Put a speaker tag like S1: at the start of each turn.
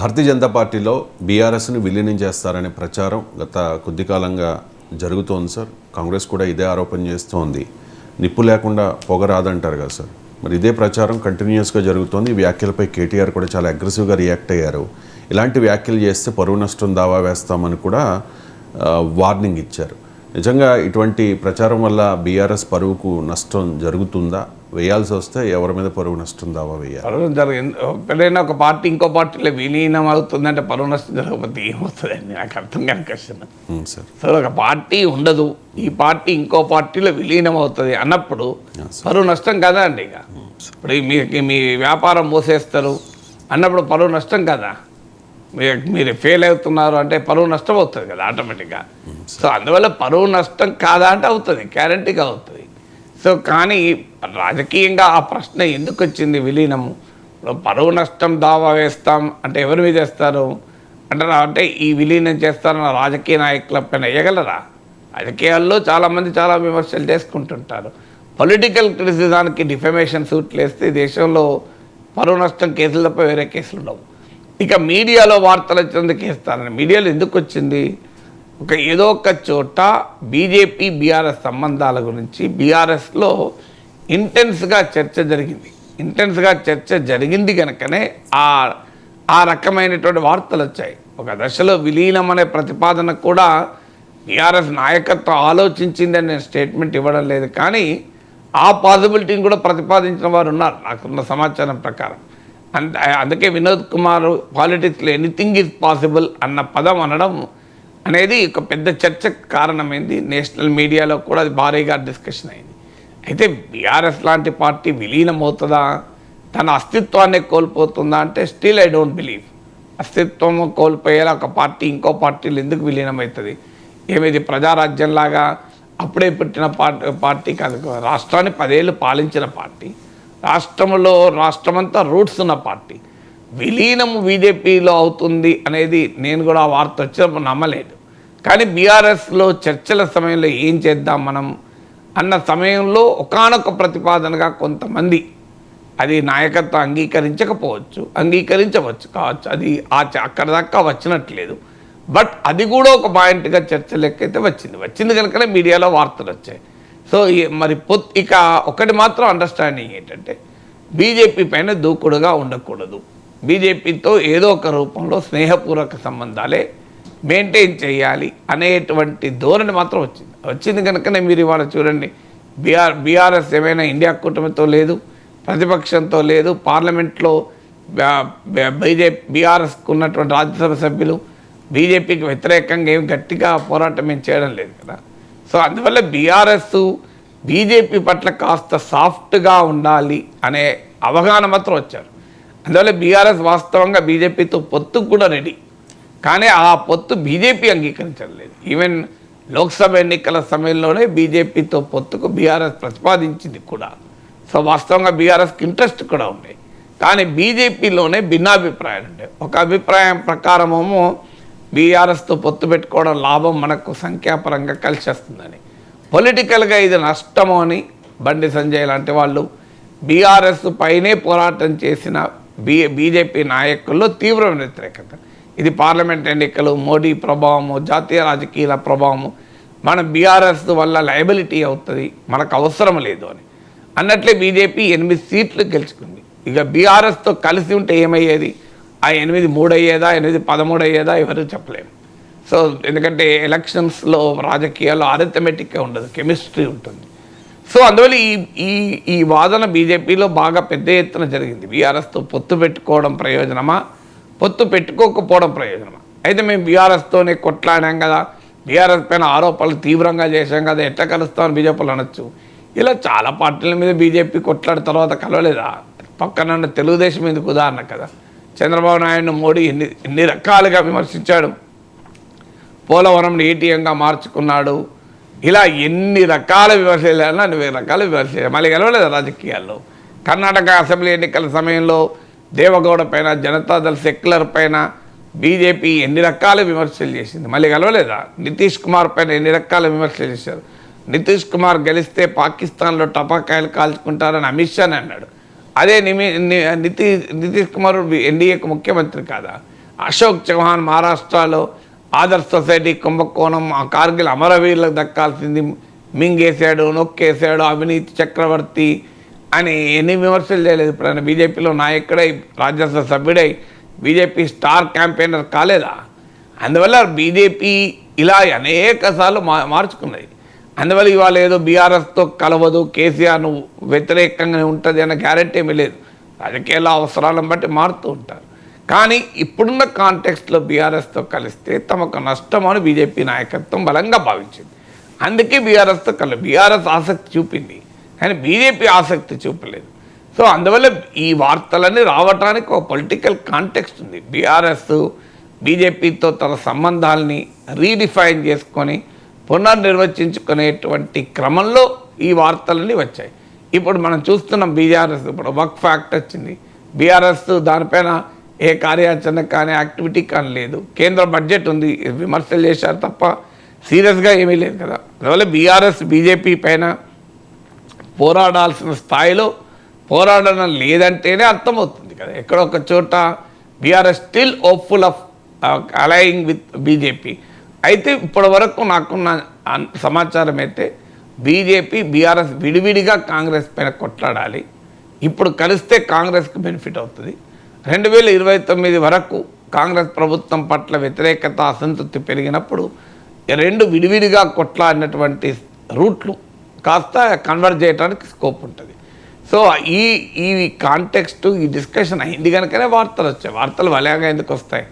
S1: భారతీయ జనతా పార్టీలో బీఆర్ఎస్ని విలీనం చేస్తారనే ప్రచారం గత కొద్ది కాలంగా జరుగుతోంది సార్. కాంగ్రెస్ కూడా ఇదే ఆరోపణ చేస్తోంది. నిప్పు లేకుండా పొగ రాదంటారు కదా సార్. మరి ఇదే ప్రచారం కంటిన్యూస్గా జరుగుతోంది. ఈ వ్యాఖ్యలపై కేటీఆర్ కూడా చాలా అగ్రెసివ్గా రియాక్ట్ అయ్యారు. ఇలాంటి వ్యాఖ్యలు చేస్తే పరువు నష్టం దావా వేస్తామని కూడా వార్నింగ్ ఇచ్చారు. నిజంగా ఇటువంటి ప్రచారం వల్ల బీఆర్ఎస్ పరువుకు నష్టం జరుగుతుందా? వేయాల్సి వస్తే ఎవరి మీద పరువు నష్టం దావా వేయాలి?
S2: పరువు జరిగింది. ఎప్పుడైనా ఒక పార్టీ ఇంకో పార్టీలో విలీనం అవుతుందంటే పరువు నష్టం జరగకపోతే ఏమవుతుందండి? నాకు అర్థం కాని క్వశ్చన్ సార్. సో ఒక పార్టీ ఉండదు, ఈ పార్టీ ఇంకో పార్టీలో విలీనం అవుతుంది అన్నప్పుడు పరువు నష్టం కదా అండి. ఇక ఇప్పుడు మీ వ్యాపారం మూసేస్తారు అన్నప్పుడు పరువు నష్టం కదా. మీరు ఫెయిల్ అవుతున్నారు అంటే పరువు నష్టం అవుతుంది కదా ఆటోమేటిక్గా. సో అందువల్ల పరువు నష్టం కాదా అంటే అవుతుంది, గ్యారంటీగా అవుతుంది. సో కానీ రాజకీయంగా ఆ ప్రశ్న ఎందుకు వచ్చింది విలీనము? పరువు నష్టం దావా వేస్తాం అంటే ఎవరి మీద వేస్తారు అంటారా? అంటే ఈ విలీనం చేస్తారన్న రాజకీయ నాయకుల పైన వేయగలరా? రాజకీయాల్లో చాలామంది చాలా విమర్శలు చేసుకుంటుంటారు. పొలిటికల్ క్రిటిసిజానికి డిఫమేషన్ సూట్లు వేస్తే దేశంలో పరువు నష్టం కేసులు తప్ప వేరే కేసులు ఉండవు. ఇక మీడియాలో వార్తలు వచ్చినందుకు వేస్తారని మీడియాలో ఎందుకు వచ్చింది? ఏదో ఒక చోట బీజేపీ బీఆర్ఎస్ సంబంధాల గురించి బీఆర్ఎస్లో ఇంటెన్స్గా చర్చ జరిగింది కనుకనే ఆ రకమైనటువంటి వార్తలు వచ్చాయి. ఒక దశలో విలీనం అనే ప్రతిపాదన కూడా బీఆర్ఎస్ నాయకత్వం ఆలోచించిందని నేను స్టేట్మెంట్ ఇవ్వడం లేదు, కానీ ఆ పాసిబిలిటీని కూడా ప్రతిపాదించిన వారు ఉన్నారు నాకున్న సమాచారం ప్రకారం. అందుకే వినోద్ కుమార్ పాలిటిక్స్లో ఎనీథింగ్ ఈజ్ పాసిబుల్ అన్న పదం అనడం అనేది ఒక పెద్ద చర్చకు కారణమైంది. నేషనల్ మీడియాలో కూడా అది భారీగా డిస్కషన్ అయింది. అయితే బీఆర్ఎస్ లాంటి పార్టీ విలీనం అవుతుందా, తన అస్తిత్వాన్ని కోల్పోతుందా అంటే స్టిల్ ఐ డోంట్ బిలీవ్. అస్తిత్వం కోల్పోయేలా ఒక పార్టీ ఇంకో పార్టీలు ఎందుకు విలీనం అవుతుంది? ఏమిది ప్రజారాజ్యంలాగా అప్పుడే పుట్టిన పార్టీ కాదు. రాష్ట్రాన్ని 10 ఏళ్ళు పాలించిన పార్టీ, రాష్ట్రమంతా రూట్స్ ఉన్న పార్టీ. విలీనము బీజేపీలో అవుతుంది అనేది నేను కూడా ఆ వార్త వచ్చినప్పుడు నమ్మలేదు. కానీ బీఆర్ఎస్లో చర్చల సమయంలో ఏం చేద్దాం మనం అన్న సమయంలో ఒకానొక ప్రతిపాదనగా కొంతమంది, అది నాయకత్వం అంగీకరించవచ్చు కావచ్చు, అది అక్కడ దాకా వచ్చినట్లేదు. బట్ అది కూడా ఒక పాయింట్గా చర్చ లెక్కైతే వచ్చింది కనుకనే మీడియాలో వార్తలు వచ్చాయి. సో మరి ఇక ఒకటి మాత్రం అండర్స్టాండింగ్ ఏంటంటే బీజేపీ పైన దూకుడుగా ఉండకూడదు. బీజేపీతో ఏదో ఒక రూపంలో స్నేహపూర్వక సంబంధాలే మెయింటైన్ చేయాలి అనేటువంటి ధోరణి మాత్రం వచ్చింది కనుకనే మీరు ఇవాళ చూడండి, బీఆర్ఎస్ ఏమైనా ఇండియా కూటమితో లేదు, ప్రతిపక్షంతో లేదు, పార్లమెంట్లో బీఆర్ఎస్కు ఉన్నటువంటి రాజ్యసభ సభ్యులు బీజేపీకి వ్యతిరేకంగా ఏం గట్టిగా పోరాటం ఏం చేయడం లేదు కదా. సో అందువల్ల బీఆర్ఎస్ బీజేపీ పట్ల కాస్త సాఫ్ట్గా ఉండాలి అనే అవగాహన మాత్రం వచ్చారు. అందువల్ల బీఆర్ఎస్ వాస్తవంగా బీజేపీతో పొత్తుకు కూడా రెడీ, కానీ ఆ పొత్తు బీజేపీ అంగీకరించలేదు. ఈవెన్ లోక్సభ ఎన్నికల సమయంలోనే బీజేపీతో పొత్తుకు బీఆర్ఎస్ ప్రతిపాదించింది కూడా. సో వాస్తవంగా బీఆర్ఎస్కి ఇంట్రెస్ట్ కూడా ఉండే, కానీ బీజేపీలోనే భిన్నాభిప్రాయాలు ఉండే. ఒక అభిప్రాయం ప్రకారమేమో బీఆర్ఎస్తో పొత్తు పెట్టుకోవడం లాభం మనకు సంఖ్యాపరంగా కలిసి వస్తుందని, పొలిటికల్గా ఇది నష్టము అని బండి సంజయ్ లాంటి వాళ్ళు బీఆర్ఎస్ పైనే పోరాటం చేసిన బీజేపీ నాయకుల్లో తీవ్రమైన వ్యతిరేకత. ఇది పార్లమెంట్ ఎన్నికలు, మోడీ ప్రభావము, జాతీయ రాజకీయాల ప్రభావము, మన బీఆర్ఎస్ వల్ల లయబిలిటీ అవుతుంది, మనకు అవసరం లేదు అని అన్నట్లే బీజేపీ 8 సీట్లు గెలుచుకుంది. ఇక బీఆర్ఎస్తో కలిసి ఉంటే ఏమయ్యేది? ఆ 8 3 అయ్యేదా, 8 13 అయ్యేదా, ఎవరు చెప్పలేము. సో ఎందుకంటే ఎలక్షన్స్లో రాజకీయాల్లో అరిథమెటిక్గా ఉండదు, కెమిస్ట్రీ ఉంటుంది. సో అందువల్ల ఈ వాదన బీజేపీలో బాగా పెద్ద ఎత్తున జరిగింది. బీఆర్ఎస్తో పొత్తు పెట్టుకోవడం ప్రయోజనమా, పొత్తు పెట్టుకోకపోవడం ప్రయోజనమా? అయితే మేము బీఆర్ఎస్తోనే కొట్లాడాం కదా, బీఆర్ఎస్ పైన ఆరోపణలు తీవ్రంగా చేశాం కదా, ఎట్లా కలుస్తామని బీజేపీలు అనొచ్చు. ఇలా చాలా పార్టీల మీద బీజేపీ కొట్లాడిన తర్వాత కలవలేదా? పక్కన తెలుగుదేశం ఎందుకు ఉదాహరణ కదా. చంద్రబాబు నాయుడు మోడీ ఎన్ని రకాలుగా విమర్శించాడు, పోలవరం ఏటీఎంగా మార్చుకున్నాడు, ఇలా ఎన్ని రకాల విమర్శలు, 40 రకాల విమర్శలు, మళ్ళీ గెలవలేదు రాజకీయాల్లో. కర్ణాటక అసెంబ్లీ ఎన్నికల సమయంలో దేవగౌడ పైన, జనతాదళ్ సెక్యులర్ పైన బీజేపీ ఎన్ని రకాల విమర్శలు చేసింది, మళ్ళీ గెలవలేదా? నితీష్ కుమార్ పైన ఎన్ని రకాల విమర్శలు చేశారు. నితీష్ కుమార్ గెలిస్తే పాకిస్తాన్లో టపాకాయలు కాల్చుకుంటారని అమిత్ షాని అన్నాడు. అదే నితీష్ కుమార్ ఎన్డీఏకు ముఖ్యమంత్రి కాదా? అశోక్ చౌహాన్ మహారాష్ట్రలో ఆదర్శ్ సొసైటీ కుంభకోణం, ఆ కార్గిల్ అమరవీరులకు దక్కాల్సింది మింగేశాడు, నొక్కేశాడు, అవినీతి చక్రవర్తి అని ఎన్ని విమర్శలు చేయలేదు. ఇప్పుడు ఆయన బీజేపీలో నాయకుడై రాజ్యసభ సభ్యుడై బీజేపీ స్టార్ క్యాంపెయినర్ కాలేదా? అందువల్ల బీజేపీ ఇలా అనేక సార్లు మార్చుకున్నది. అందువల్ల ఇవాళ ఏదో బీఆర్ఎస్తో కలవదు, కేసీఆర్ను వ్యతిరేకంగానే ఉంటుంది అన్న గ్యారెంటీ ఏమీ లేదు. రాజకీయాల అవసరాలను బట్టి మారుతూ ఉంటారు. కానీ ఇప్పుడున్న కాంటెక్స్ట్లో బీఆర్ఎస్తో కలిస్తే తమకు నష్టం అని బీజేపీ నాయకత్వం బలంగా భావించింది. అందుకే బీఆర్ఎస్తో బీఆర్ఎస్ ఆసక్తి చూపింది, కానీ బీజేపీ ఆసక్తి చూపలేదు. సో అందువల్ల ఈ వార్తలన్నీ రావటానికి ఒక పొలిటికల్ కాంటెక్స్ట్ ఉంది. బీఆర్ఎస్ బీజేపీతో తన సంబంధాలని రీడిఫైన్ చేసుకొని పునర్నిర్వచించుకునేటువంటి క్రమంలో ఈ వార్తలన్నీ వచ్చాయి. ఇప్పుడు మనం చూస్తున్నాం బీఆర్ఎస్ ఇప్పుడు వక్ఫ్ ఫ్యాక్ట్ వచ్చింది. బీఆర్ఎస్ దానిపైన ఏ కార్యాచరణ కానీ యాక్టివిటీ కానీ లేదు. కేంద్ర బడ్జెట్ ఉంది, విమర్శలు చేశారు తప్ప సీరియస్గా ఏమీ లేదు కదా. అందువల్ల బీఆర్ఎస్ బీజేపీ పైన పోరాడాల్సిన స్థాయిలో పోరాడడం లేదంటేనే అర్థమవుతుంది కదా. ఎక్కడో ఒక చోట BRS still hopeful of aligning with BJP. అయితే ఇప్పటి వరకు నాకున్న సమాచారం అయితే బీజేపీ బీఆర్ఎస్ విడివిడిగా కాంగ్రెస్ పైన కొట్లాడాలి. ఇప్పుడు కలిస్తే కాంగ్రెస్కి బెనిఫిట్ అవుతుంది. 2029 వరకు కాంగ్రెస్ ప్రభుత్వం పట్ల వ్యతిరేకత, అసంతృప్తి పెరిగినప్పుడు రెండు విడివిడిగా కొట్లాడినటువంటి రూట్లు కాస్త కన్వర్ట్ చేయడానికి స్కోప్ ఉంటుంది. సో ఈ కాంటెక్స్ట్, ఈ డిస్కషన్ అయింది కనుకనే వార్తలు వచ్చాయి. వార్తలు వలయంగా ఎందుకు వస్తాయి?